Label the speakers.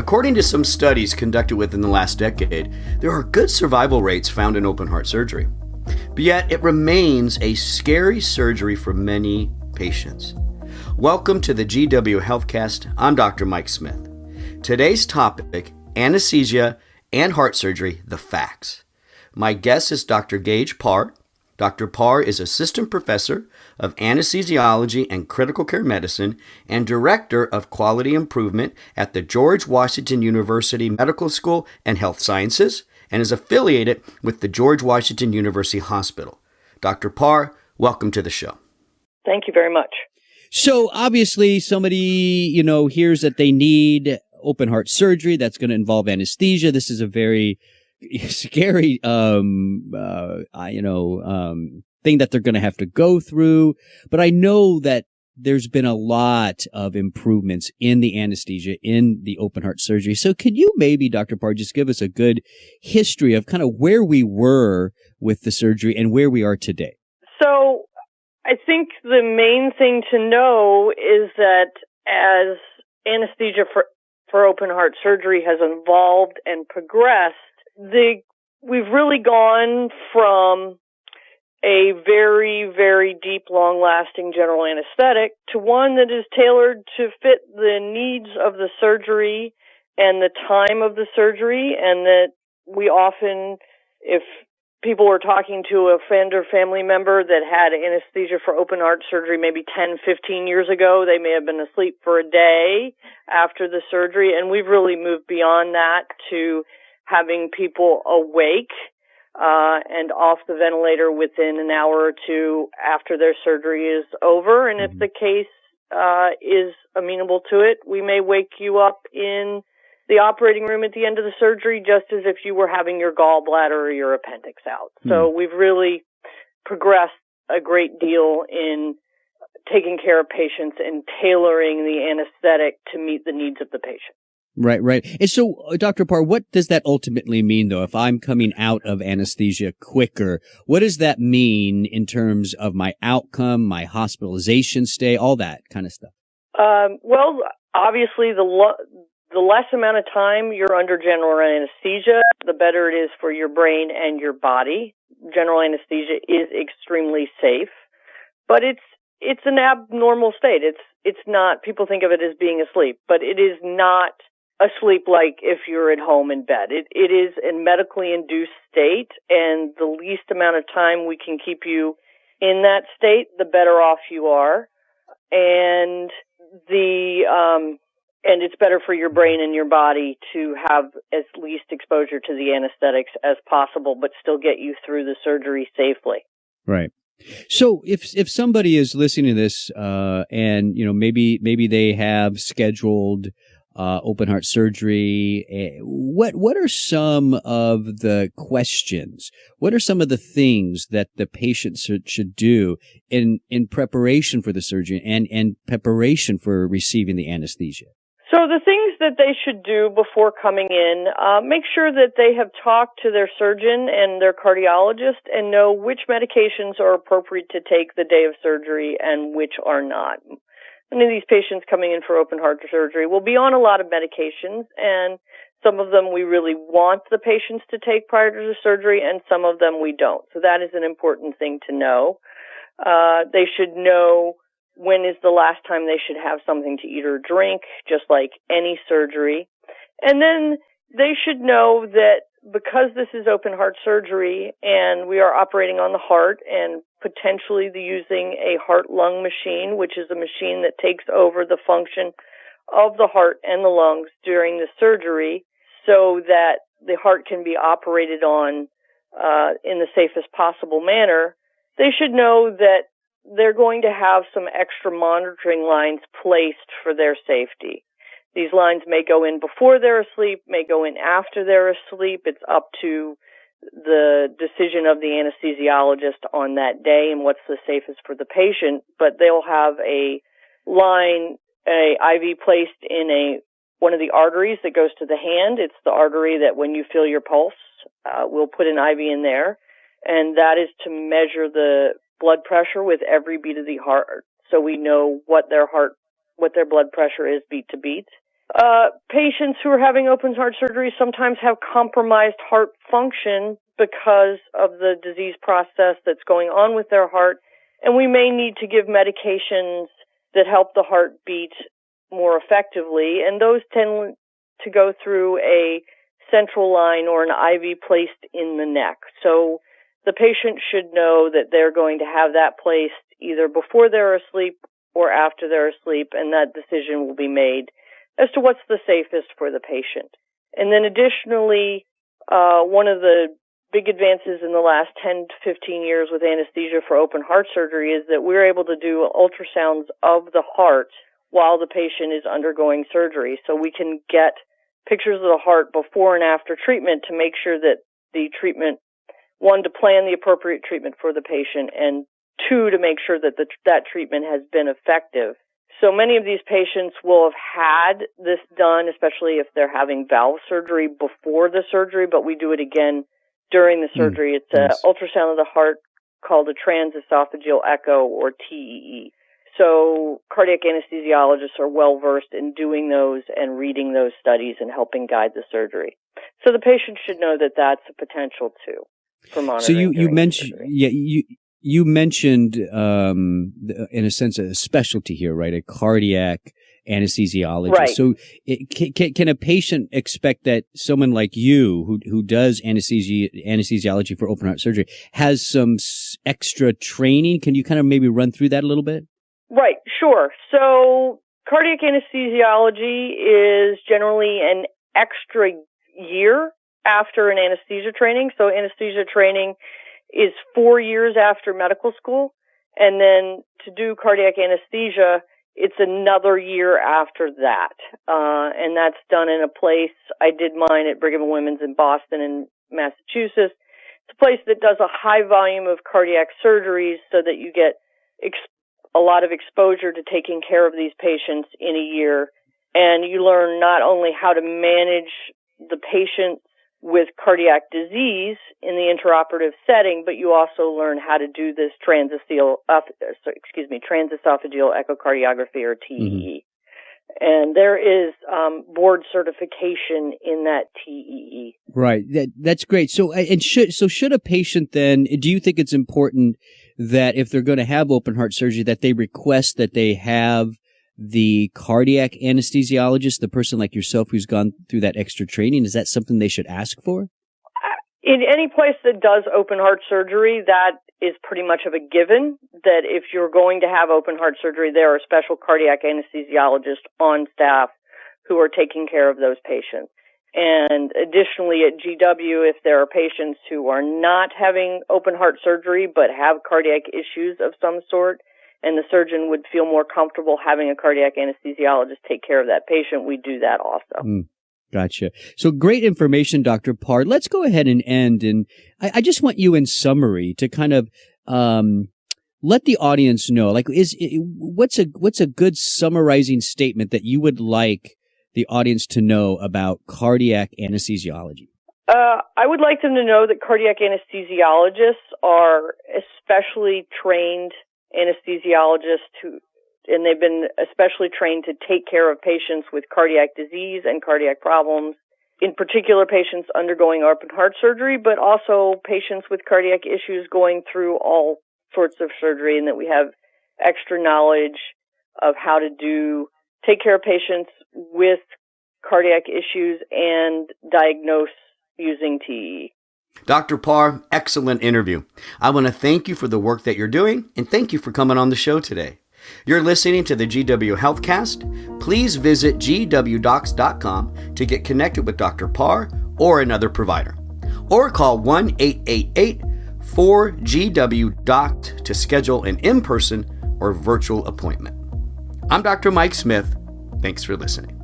Speaker 1: According to some studies conducted within the last decade, there are good survival rates found in open heart surgery. But yet, it remains a scary surgery for many patients. Welcome to the GW Healthcast. I'm Dr. Mike Smith. Today's topic, anesthesia and heart surgery, the facts. My guest is Dr. Gage Parr. Dr. Parr is Assistant Professor of Anesthesiology and Critical Care Medicine and Director of Quality Improvement at the George Washington University Medical School and Health Sciences and is affiliated with the George Washington University Hospital. Dr. Parr, welcome to the show.
Speaker 2: Thank you very much.
Speaker 3: So obviously somebody, hears that they need open heart surgery that's going to involve anesthesia. This is a very scary, thing that they're going to have to go through. But I know that there's been a lot of improvements in the anesthesia, in the open heart surgery. So could you maybe, Dr. Parr, just give us a good history of kind of where we were with the surgery and where we are today?
Speaker 2: So I think the main thing to know is that as anesthesia for open heart surgery has evolved and progressed, we've really gone from a very, very deep, long-lasting general anesthetic to one that is tailored to fit the needs of the surgery and the time of the surgery, and that we often, if people were talking to a friend or family member that had anesthesia for open heart surgery maybe 10, 15 years ago, they may have been asleep for a day after the surgery, and we've really moved beyond that to having people awake and off the ventilator within an hour or two after their surgery is over. And if the case is amenable to it, we may wake you up in the operating room at the end of the surgery just as if you were having your gallbladder or your appendix out. So we've really progressed a great deal in taking care of patients and tailoring the anesthetic to meet the needs of the patient.
Speaker 3: Right. And so, Dr. Parr, what does that ultimately mean, though? If I'm coming out of anesthesia quicker, what does that mean in terms of my outcome, my hospitalization stay, all that kind of stuff?
Speaker 2: Well, obviously, the less amount of time you're under general anesthesia, the better it is for your brain and your body. General anesthesia is extremely safe, but it's an abnormal state. It's not, people think of it as being asleep, but it is not asleep like if you're at home in bed. It is a medically induced state, and the least amount of time we can keep you in that state, the better off you are. And and it's better for your brain and your body to have as least exposure to the anesthetics as possible, but still get you through the surgery safely.
Speaker 3: Right. So if somebody is listening to this, and, maybe they have scheduled open heart surgery, what are some of the questions? What are some of the things that the patient should do in preparation for the surgery and preparation for receiving the anesthesia?
Speaker 2: So the things that they should do before coming in, make sure that they have talked to their surgeon and their cardiologist and know which medications are appropriate to take the day of surgery and which are not. Many of these patients coming in for open heart surgery will be on a lot of medications, and some of them we really want the patients to take prior to the surgery, and some of them we don't. So that is an important thing to know. They should know when is the last time they should have something to eat or drink, just like any surgery. And then they should know that because this is open heart surgery and we are operating on the heart and potentially using a heart-lung machine, which is a machine that takes over the function of the heart and the lungs during the surgery so that the heart can be operated on in the safest possible manner, they should know that they're going to have some extra monitoring lines placed for their safety. These lines may go in before they're asleep, may go in after they're asleep. It's up to the decision of the anesthesiologist on that day and what's the safest for the patient, but they'll have a line, a IV placed in one of the arteries that goes to the hand. It's the artery that when you feel your pulse, we'll put an IV in there, and that is to measure the blood pressure with every beat of the heart, so we know what their blood pressure is beat to beat. Patients who are having open heart surgery sometimes have compromised heart function because of the disease process that's going on with their heart, and we may need to give medications that help the heart beat more effectively, and those tend to go through a central line or an IV placed in the neck. So the patient should know that they're going to have that placed either before they're asleep or after they're asleep, and that decision will be made as to what's the safest for the patient. And then additionally, one of the big advances in the last 10 to 15 years with anesthesia for open heart surgery is that we're able to do ultrasounds of the heart while the patient is undergoing surgery. So we can get pictures of the heart before and after treatment to make sure that the treatment, one, to plan the appropriate treatment for the patient, and two, to make sure that that treatment has been effective. So many of these patients will have had this done, especially if they're having valve surgery before the surgery, but we do it again during the surgery. It's an ultrasound of the heart called a transesophageal echo, or TEE. So cardiac anesthesiologists are well versed in doing those and reading those studies and helping guide the surgery. So the patient should know that that's a potential too for monitoring.
Speaker 3: So you mentioned, you mentioned, in a sense, a specialty here, right? A cardiac anesthesiologist.
Speaker 2: Right.
Speaker 3: So can a patient expect that someone like you, who does anesthesiology for open heart surgery, has some extra training? Can you kind of maybe run through that a little bit?
Speaker 2: Right, sure. So cardiac anesthesiology is generally an extra year after an anesthesia training. So anesthesia training is 4 years after medical school. And then to do cardiac anesthesia, it's another year after that. And that's done in a place, I did mine at Brigham and Women's in Boston in Massachusetts. It's a place that does a high volume of cardiac surgeries so that you get a lot of exposure to taking care of these patients in a year. And you learn not only how to manage the patient with cardiac disease in the intraoperative setting, but you also learn how to do this transesophageal echocardiography, or TEE. And there is board certification in that TEE.
Speaker 3: Right. That's great. So, should a patient then, do you think it's important that if they're going to have open heart surgery, that they request that they have the cardiac anesthesiologist, the person like yourself who's gone through that extra training? Is that something they should ask for?
Speaker 2: In any place that does open heart surgery, that is pretty much of a given, that if you're going to have open heart surgery, there are special cardiac anesthesiologists on staff who are taking care of those patients. And additionally, at GW, if there are patients who are not having open heart surgery but have cardiac issues of some sort, and the surgeon would feel more comfortable having a cardiac anesthesiologist take care of that patient, we do that also.
Speaker 3: Gotcha. So great information, Dr. Parr. Let's go ahead and end. And I just want you in summary to kind of let the audience know, like, what's a good summarizing statement that you would like the audience to know about cardiac anesthesiology?
Speaker 2: I would like them to know that cardiac anesthesiologists are especially trained anesthesiologists and they've been especially trained to take care of patients with cardiac disease and cardiac problems, in particular patients undergoing open heart surgery, but also patients with cardiac issues going through all sorts of surgery, and that we have extra knowledge of how to take care of patients with cardiac issues and diagnose using TEE.
Speaker 1: Dr. Parr, excellent interview. I want to thank you for the work that you're doing, and thank you for coming on the show today. You're listening to the GW Healthcast. Please visit gwdocs.com to get connected with Dr. Parr or another provider. Or call 1-888-4GW-DOCT to schedule an in-person or virtual appointment. I'm Dr. Mike Smith. Thanks for listening.